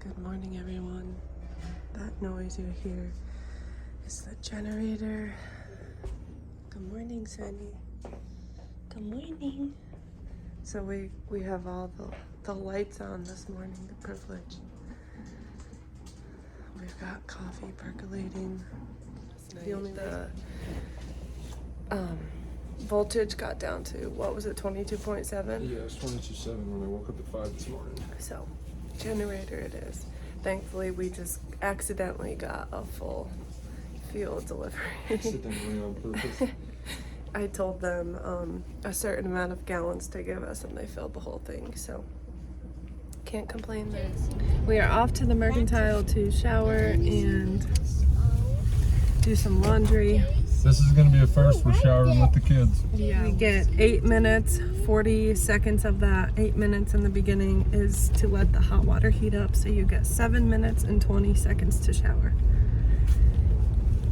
Good morning, everyone. That noise you hear is the generator. Good morning, Sunny. Good morning. So we have all the lights on this morning, the privilege. We've got coffee percolating. The voltage got down to, what was it, 22.7? Yeah, it was 22.7 when I woke up at 5 this morning. So, generator it is. Thankfully, we just accidentally got a full fuel delivery. Accidentally on purpose. I told them a certain amount of gallons to give us, and they filled the whole thing, so can't complain there. We are off to the Mercantile to shower and do some laundry. This is going to be a first. We're showering with the kids. Yeah, we get 8 minutes, 40 seconds of that 8 minutes in the beginning is to let the hot water heat up, so you get 7 minutes and 20 seconds to shower.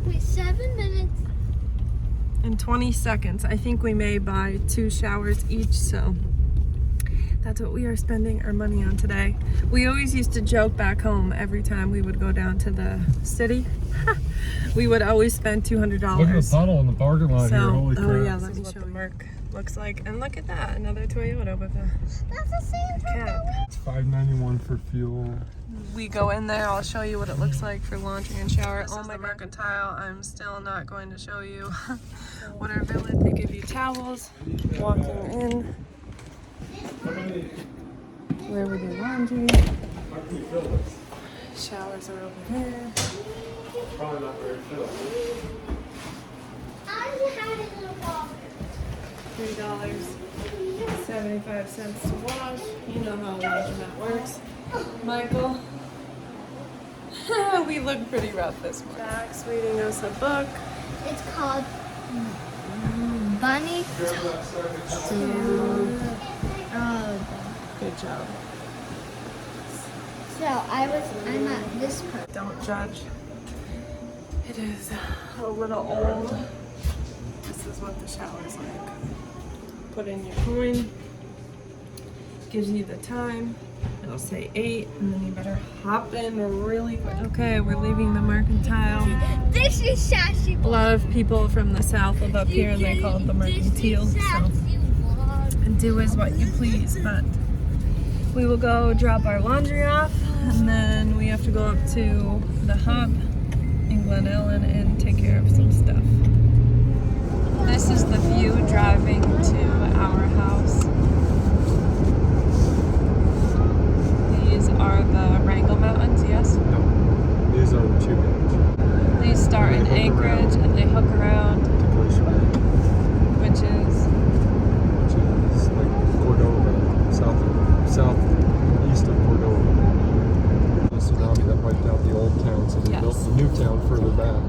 Wait, 7 minutes? In 20 seconds. I think we may buy 2 showers each, so that's what we are spending our money on today. We always used to joke back home every time we would go down to the city. We would always spend $200. Look at the puddle in the parking lot here. Holy crap. Oh yeah, let me show you what the Merc looks like. And look at that, another Toyota with a That's the same cap. It's $5.91 for fuel. We go in there, I'll show you what it looks like for laundry and shower. Oh my Mercantile, I'm still not going to show you what our village. They give you towels, walking in, where we do laundry. Showers are over there. Probably not very filled. $3.75 to wash. You know how laundromat works. Michael. We look pretty rough this morning. Jack's reading us a book. It's called Bunny Good job. So I'm at this part. Don't judge. It is a little old. This is what the shower's like. Put in your coin. Gives you the time. It'll say 8, and then you better hop in really quick. Okay, we're leaving the Mercantile. This is Sassy. A lot of people from the south live up here, and they call it the Mercantile. So, and do as what you please, but we will go drop our laundry off, and then we have to go up to the hub in Glen Ellen and take care of some stuff. This is the view driving to our house. These are the Wrangell Mountains, yes? No, these are the 2 minutes. These start in Anchorage and they hook around, To Glacier Bay, which is like Cordova, southeast of Cordova. The tsunami that wiped out the old town, so they built the new town further back.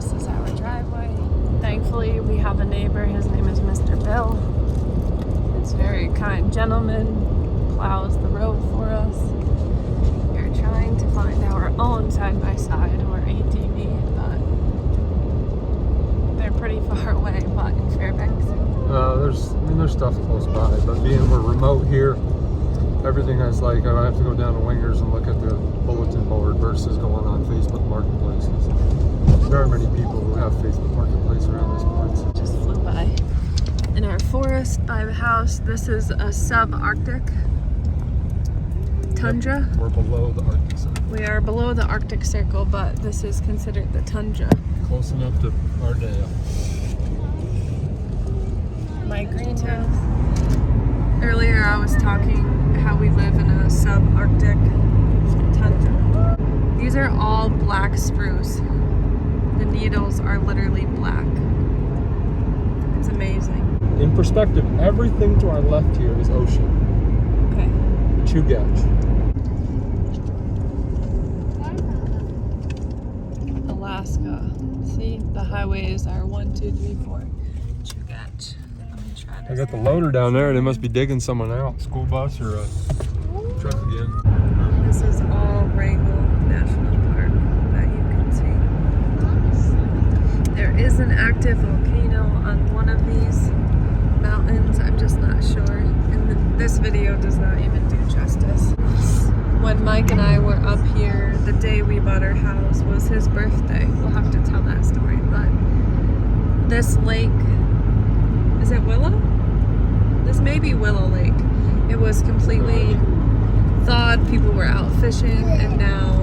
this is our driveway. Thankfully, we have a neighbor. His name is Mr. Bill. He's a very kind gentleman, plows the road for us. We're trying to find our own side-by-side or ATV, but they're pretty far away, but in Fairbanks. There's stuff close by, but being we're remote here, everything is like, I don't have to go down to Wingers and look at the bulletin board versus going on Facebook Marketplaces. There are many people who have Facebook Marketplace around this point. Just flew by. In our forest by the house, this is a subarctic tundra. We're below the Arctic Circle. We are below the Arctic Circle, but this is considered the tundra. Close enough to Ardea. My greenhouse. Earlier I was talking how we live in a subarctic tundra. These are all black spruce. The needles are literally black. It's amazing. In perspective, everything to our left here is ocean. Okay. Chugach. Alaska. See, the highways are 1, 2, 3, 4. Chugach. I got the loader down there. They must be digging someone out. School bus or a truck again. This is all Wrangell National Park that you can see. There is an active volcano on one of these mountains. I'm just not sure. And this video does not even do justice. When Mike and I were up here the day we bought our house was his birthday. We'll have to tell that story. But this lake, is it Willow? This may be Willow Lake. It was completely thawed. People were out fishing, and now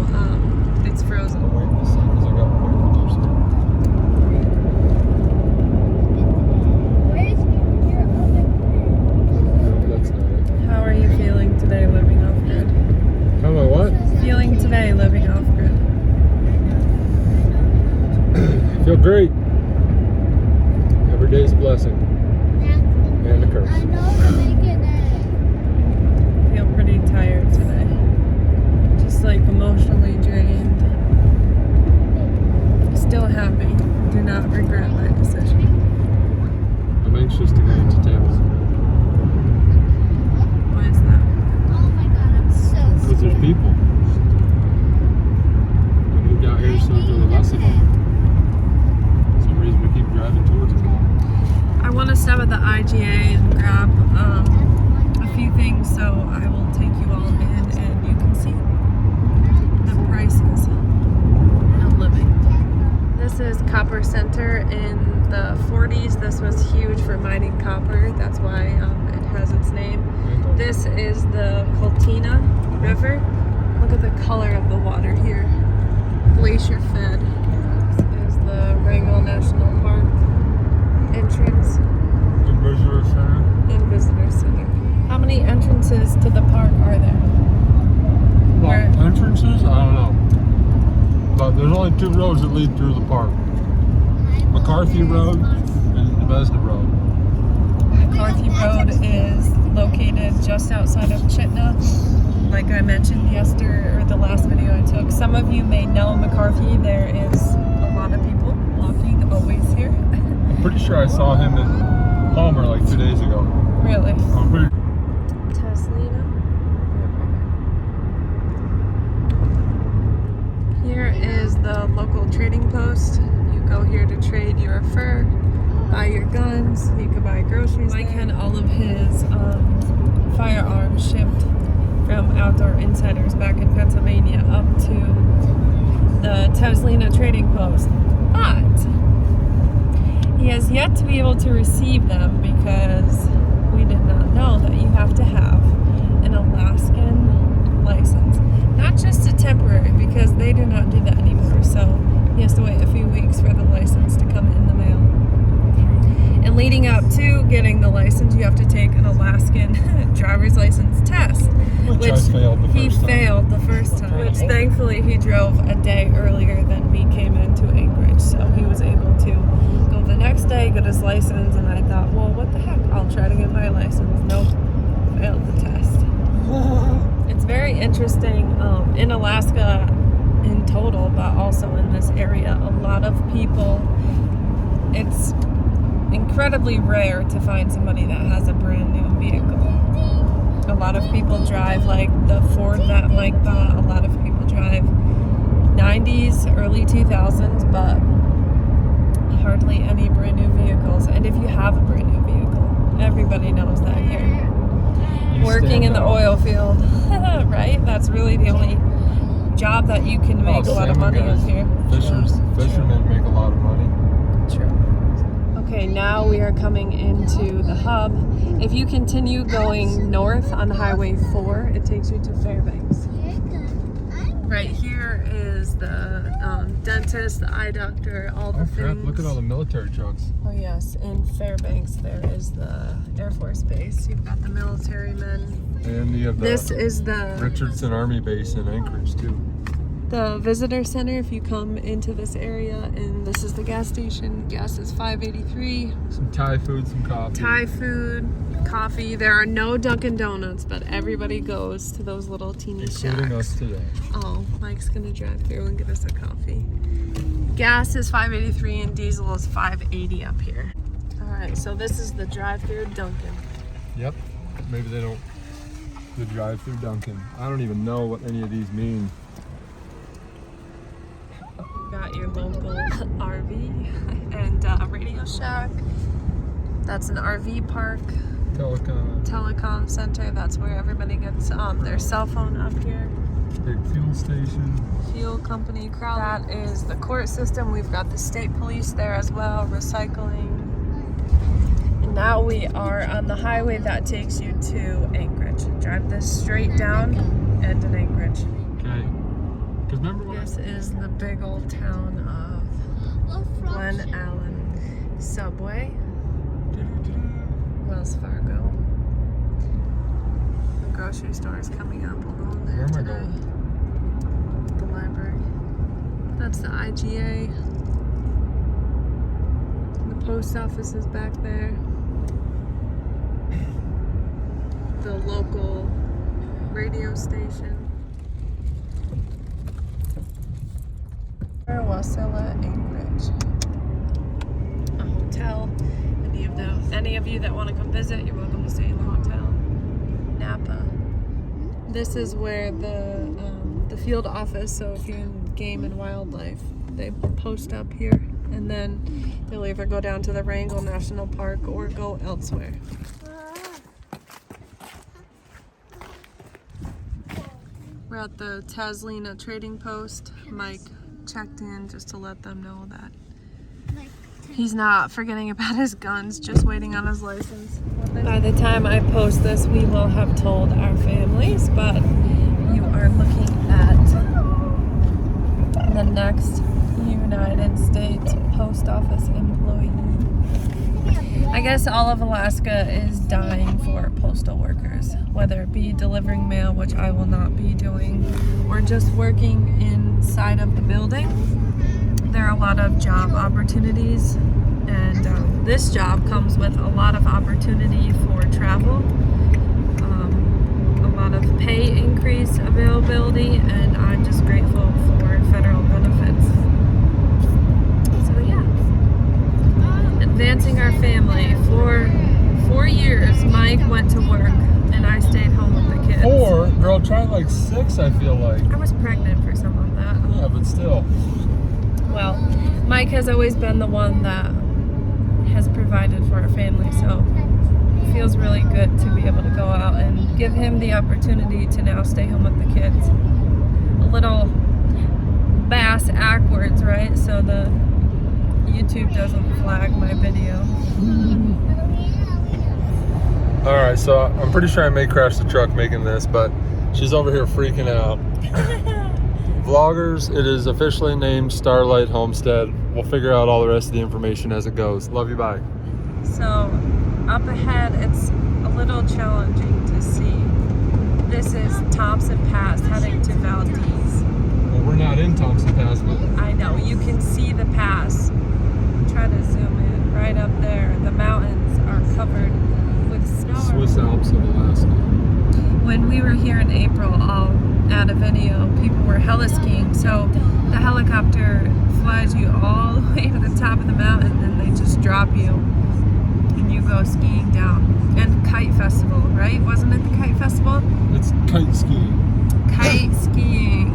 it's frozen. How are you feeling today living off-grid? How am I what? Feeling today living off-grid. I feel great. Every day's a blessing and a curse. I know to make it Feel pretty tired today. Just like emotionally drained. Still happy. Do not regret my decision. I'm anxious to go into town. Why is that? Oh my god, I'm so Because there's people. I moved out here so there were less of them. For some reason we keep driving towards them. I want to stop at the IGA and grab a few things, so I will take you all in and you can see the prices of living. This is Copper Center in the 40s. This was huge for mining copper. That's why it has its name. This is the Coltina River. Look at the color of the water here. Glacier fed. This is the Wrangell National Park entrance And visitor center. and visitor center. How many entrances to the park are there? Well, entrances? I don't know. But there's only 2 roads that lead through the park. McCarthy Road and Bethesda Road. McCarthy Road is located just outside of Chittana. Like I mentioned yesterday, or the last video I took, some of you may know McCarthy. There is a lot of people walking always here. I'm pretty sure I saw him in Palmer like 2 days ago. Really? I'm pretty Teslina. Here is the local trading post. You go here to trade your fur, buy your guns, you can buy groceries. Mike had all of his firearms shipped from Outdoor Insiders back in Pennsylvania up to the Teslina trading post. But he has yet to be able to receive them because we did not know that you have to have an Alaskan license. Not just a temporary, because they do not do that anymore. So he has to wait a few weeks for the license to come in the mail. And leading up to getting the license, you have to take an Alaskan driver's license test. Which I failed the he first time. failed the first time. Which thankfully he drove a day earlier than we came into Anchorage. So he was able to go the next day, get his license, and I thought, well, what the heck? I'll try to get my license. Nope. Failed the test. It's very interesting in Alaska in total, but also in this area. A lot of people, it's incredibly rare to find somebody that has a brand new vehicle. A lot of people drive like the Ford that Mike bought. A lot of people drive 90s, early 2000s, but hardly any brand new vehicles. And if you have a brand new vehicle, everybody knows that here. Working in the oil field, right? That's really the only job that you can make a lot of money up here. Fishermen make a lot of money. True. Okay, now we are coming into the hub. If you continue going north on Highway 4, it takes you to Fairbanks. Right here is the dentist, the eye doctor, all the Oh things. crap, look at all the military trucks. Oh yes, in Fairbanks there is the Air Force Base. You've got the military men. And you have the This is the Richardson Army Base in Anchorage too. visitor center if you come into this area, and this is the gas station. Gas is $5.83. Some Thai food, some coffee. Thai food, coffee. There are no Dunkin' Donuts, but everybody goes to those little teeny Including shacks. us today. Oh, Mike's gonna drive through and get us a coffee. Gas is $5.83 and diesel is $5.80 up here. All right, so this is the drive-through Dunkin'. Yep. Maybe they don't. The drive-through Dunkin'. I don't even know what any of these mean. Got your local RV and Radio Shack. That's an RV park. Telecom. Telecom center. That's where everybody gets their cell phone up here. Big fuel station. Fuel company crowd. That is the court system. We've got the state police there as well, recycling. And now we are on the highway that takes you to Anchorage. Drive this straight down and in Anchorage. Okay. Because remember when This is the big old town of Glen Allen. Subway, Wells Fargo. The grocery store is coming up along there Where am I today. going? The library. That's the IGA. The post office is back there. The local radio station. Wasilla, Anchorage. A hotel. Any of you that want to come visit, you're welcome to stay in the hotel. Napa. This is where the field office, so if you're in game and wildlife, they post up here, and then you'll either go down to the Wrangell National Park or go elsewhere. We're at the Taslina trading post. Mike checked in just to let them know that he's not forgetting about his guns, just waiting on his license. By the time I post this, we will have told our families, but you are looking at the next United States Post Office employee. I guess all of Alaska is dying for postal workers, whether it be delivering mail, which I will not be doing, or just working inside of the building. There are a lot of job opportunities, and this job comes with a lot of opportunity for travel, a lot of pay increase availability, and I'm just grateful for federal benefits. So yeah, advancing our family. For 4 years, Mike went to work, and I stayed home with the kids. 4? Girl, try like 6, I feel like. I was pregnant for some of that. Yeah, but still. Well, Mike has always been the one that has provided for our family, so it feels really good to be able to go out and give him the opportunity to now stay home with the kids. A little bass backwards, right? So the YouTube doesn't flag my video. Alright, so I'm pretty sure I may crash the truck making this, but she's over here freaking out. Vloggers, it is officially named Starlight Homestead. We'll figure out all the rest of the information as it goes. Love you, bye. So up ahead, it's a little challenging to see. This is Thompson Pass heading to Valdez. Well, we're not in Thompson Pass, but I know, you can see the pass. Try to zoom in right up there. The mountains are covered with snow. Swiss Alps of Alaska. When we were here in April, I'll add a video, people were heli-skiing, so the helicopter flies you all the way to the top of the mountain, and they just drop you and you go skiing down. And kite festival, right? Wasn't it the kite festival? It's kite skiing. Kite skiing.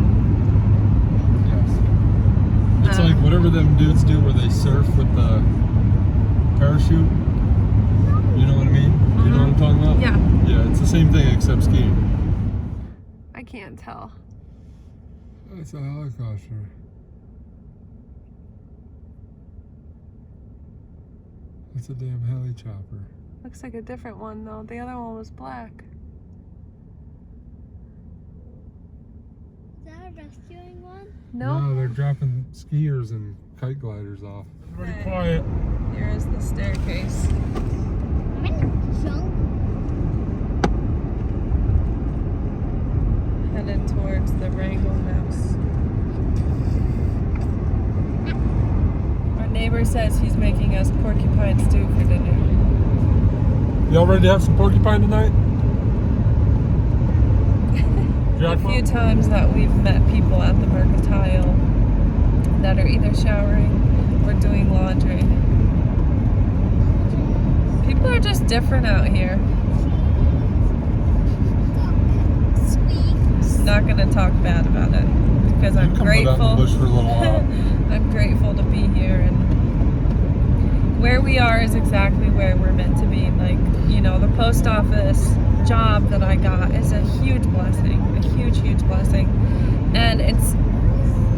Yes. It's like whatever them dudes do where they surf with the parachute. You know what I mean? You know what I'm talking about? Yeah. Yeah, it's the same thing except skiing. I can't tell. It's a helicopter. It's a damn heli chopper. Looks like a different one though. The other one was black. Is that a rescuing one? No? They're dropping skiers and kite gliders off. Everybody Okay. quiet. Here is the staircase. I'm in junk. Headed towards the Wrangell House. Our neighbor says he's making us porcupine stew for dinner. Y'all ready to have some porcupine tonight? A few times that we've met people at the Mercantile that are either showering or doing laundry. People are just different out here. Not gonna talk bad about it because I'm Come grateful. put out in the bush for a little while. I'm grateful to be here, and where we are is exactly where we're meant to be. Like, you know, the post office job that I got is a huge blessing, a huge, huge blessing. And it's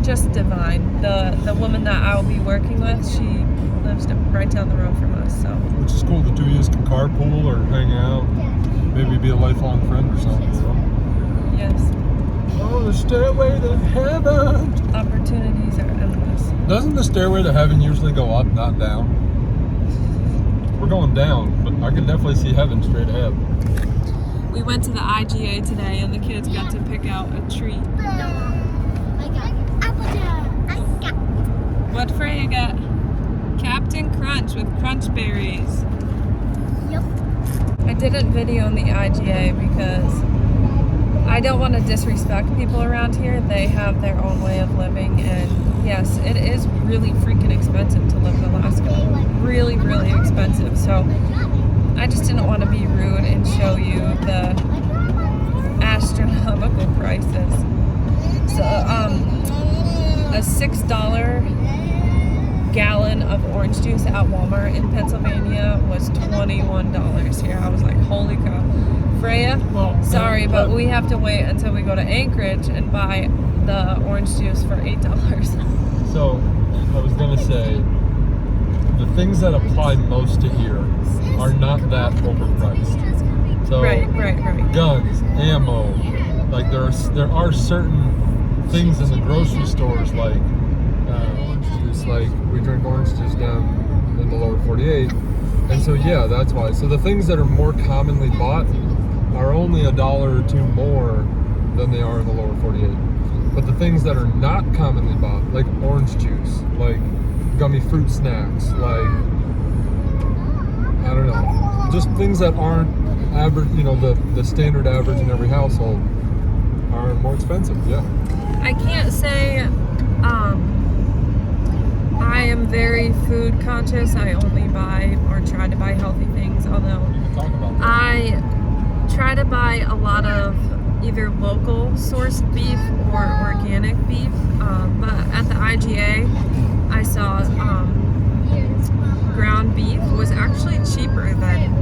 just divine. The woman that I will be working with, she lives right down the road from us, so. Which is cool. The two of you can carpool or hang out. Maybe be a lifelong friend or something, you know? Yes. Oh, the stairway to heaven. Opportunities are endless. Doesn't the stairway to heaven usually go up, not down? We're going down, but I can definitely see heaven straight ahead. We went to the IGA today and the kids got to pick out a treat. What Freya got? Captain Crunch with crunch berries. Yep. I didn't video in the IGA because I don't want to disrespect people around here. They have their own way of living, and yes, it is really freaking expensive to live in Alaska. Really, really expensive. So I just didn't want to be rude and show you the astronomical prices. So a $6 gallon of orange juice at Walmart in Pennsylvania was $21 here. I was like, holy cow. Freya, sorry, but we have to wait until we go to Anchorage and buy the orange juice for $8. So, I was gonna say, the things that apply most to here are not that overpriced. So, Right. guns, ammo, like there are certain things in the grocery stores like orange juice. Like we drink orange juice down in the lower 48, and so yeah, that's why. So the things that are more commonly bought are only $1 or $2 more than they are in the lower 48. But the things that are not commonly bought, like orange juice, like gummy fruit snacks, like I don't know, just things that aren't average, you know, the standard average in every household, are more expensive. Yeah. I can't say I am very food conscious. I only buy or try to buy healthy things, although We can talk about that. I try to buy a lot of either local sourced beef or organic beef. But at the IGA, I saw ground beef was actually cheaper than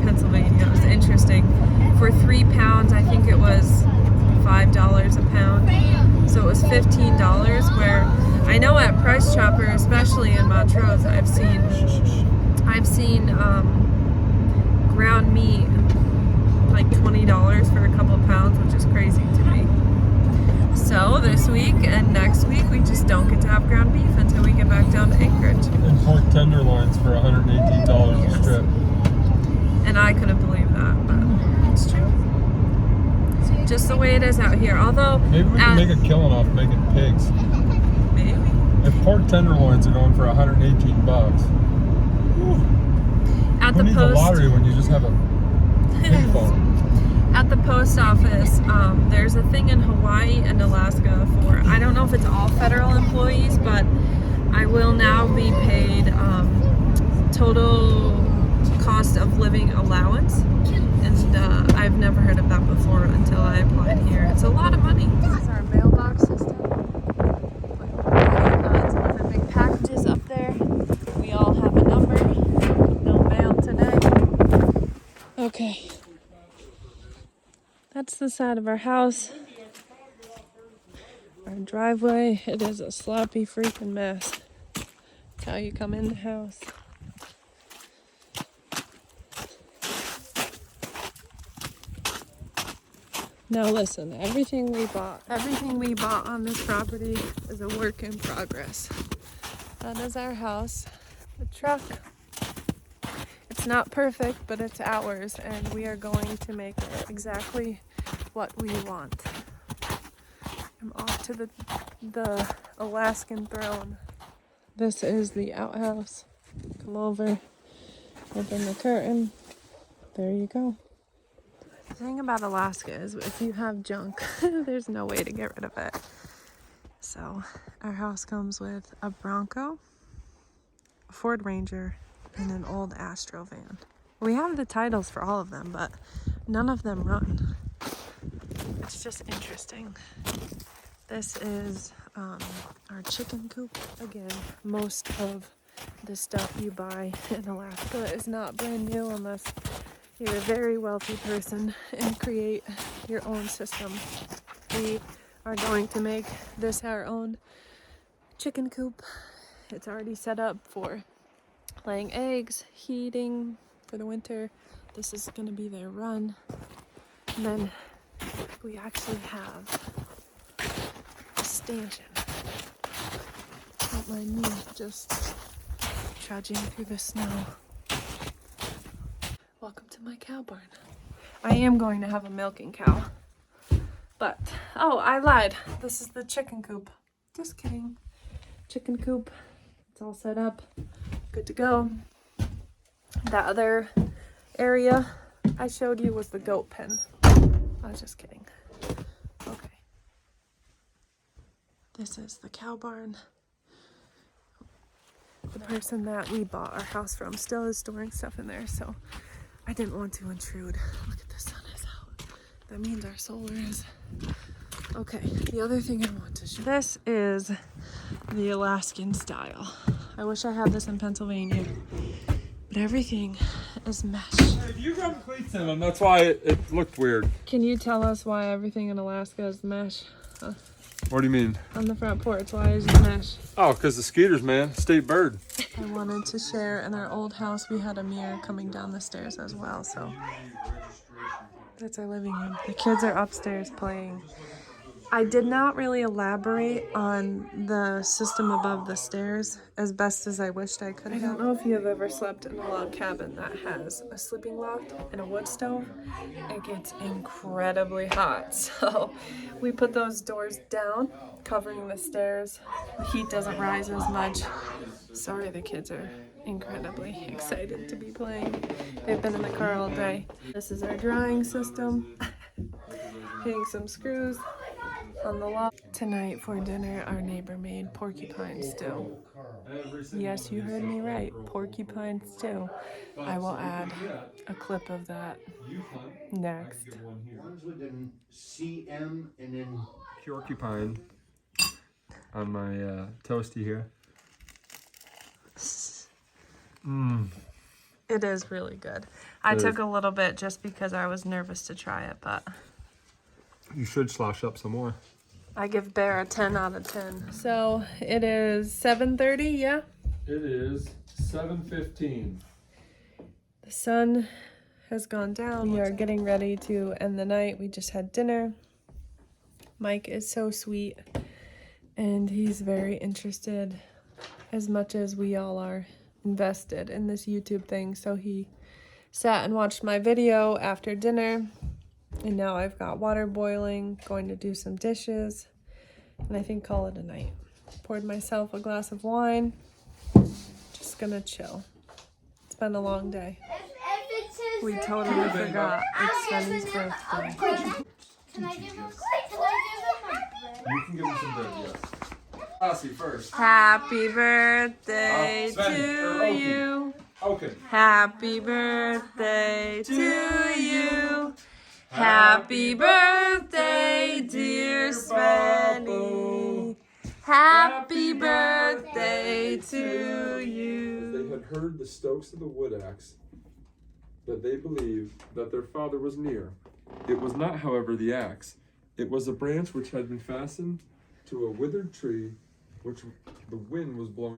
Pennsylvania. It was interesting. For 3 pounds, I think it was $5 a pound. So it was $15, where I know at Price Chopper, especially in Montrose, I've seen ground meat like $20 for a couple of pounds, which is crazy to me. So this week and next week, we just don't get to have ground beef until we get back down to Anchorage. And pork tenderloins for $118 a strip. And I couldn't believe that, but it's true. Just the way it is out here. Although Maybe we can make a killing off making pigs. maybe If pork tenderloins are going for $118, at who the needs a lottery when you just have a pig farm? At the post office, there's a thing in Hawaii and Alaska for, I don't know if it's all federal employees, but I will now be paid total cost of living allowance. And I've never heard of that before until I applied here. It's a lot of money. This is our mailbox system. Some big packages up there. We all have a number. No mail today. Okay. That's the side of our house. Our driveway. It is a sloppy freaking mess. That's how you come in the house. Now listen, everything we bought on this property is a work in progress. That is our house. The truck, it's not perfect, but it's ours, and we are going to make it exactly what we want. I'm off to the Alaskan throne. This is the outhouse. Come over, open the curtain. There you go. The thing about Alaska is if you have junk, there's no way to get rid of it. So our house comes with a Bronco, a Ford Ranger, and an old Astro van. We have the titles for all of them, but none of them run. It's just interesting. This is our chicken coop. Again, most of the stuff you buy in Alaska is not brand new unless you're a very wealthy person and create your own system. We are going to make this our own chicken coop. It's already set up for laying eggs, heating for the winter. This is going to be their run. And then we actually have a stanchion. Don't mind me just trudging through the snow. Welcome to my cow barn. I am going to have a milking cow. But, oh, I lied. This is the chicken coop. Just kidding. Chicken coop. It's all set up. Good to go. That other area I showed you was the goat pen. I was just kidding. Okay. This is the cow barn. The person that we bought our house from still is storing stuff in there, so I didn't want to intrude. Look at the sun is out. That means our solar is. Okay, the other thing I want to show. This is the Alaskan style. I wish I had this in Pennsylvania, but everything is mesh. Hey, you got cleats in them, that's why it looked weird. Can you tell us why everything in Alaska is mesh? What do you mean? On the front porch, why is it mesh? Oh, because the skeeters, man. State bird. I wanted to share in our old house, we had a mirror coming down the stairs as well, so that's our living room. The kids are upstairs playing. I did not really elaborate on the system above the stairs as best as I wished I could have. I don't know if you have ever slept in a log cabin that has a sleeping loft and a wood stove. It gets incredibly hot, so we put those doors down, covering the stairs. The heat doesn't rise as much. Sorry, the kids are incredibly excited to be playing. They've been in the car all day. This is our drying system. Hitting some screws on the wall. Tonight for dinner, our neighbor made porcupine stew. Yes, you heard me right. Porcupine stew. I will add a clip of that next. CM and then porcupine on my toasty here. It is really good. I took a little bit just because I was nervous to try it, but you should slosh up some more. I give Bear a 10 out of 10. So it is 7:30, yeah? It is 7:15. The sun has gone down. We are getting ready to end the night. We just had dinner. Mike is so sweet, and he's very interested, as much as we all are invested in this YouTube thing. So he sat and watched my video after dinner. And now I've got water boiling, going to do some dishes, and I think call it a night. Poured myself a glass of wine, just gonna chill. It's been a long day. We totally forgot it's Sunny's birthday. Can I give him a You can give him some bread, yes. Lassie first. Happy birthday Sven, to you. Okay. Happy birthday to you. Happy birthday, dear Svenny. Happy birthday to you. They had heard the strokes of the wood axe, that they believed that their father was near. It was not, however, the axe. It was a branch which had been fastened to a withered tree, which the wind was blowing.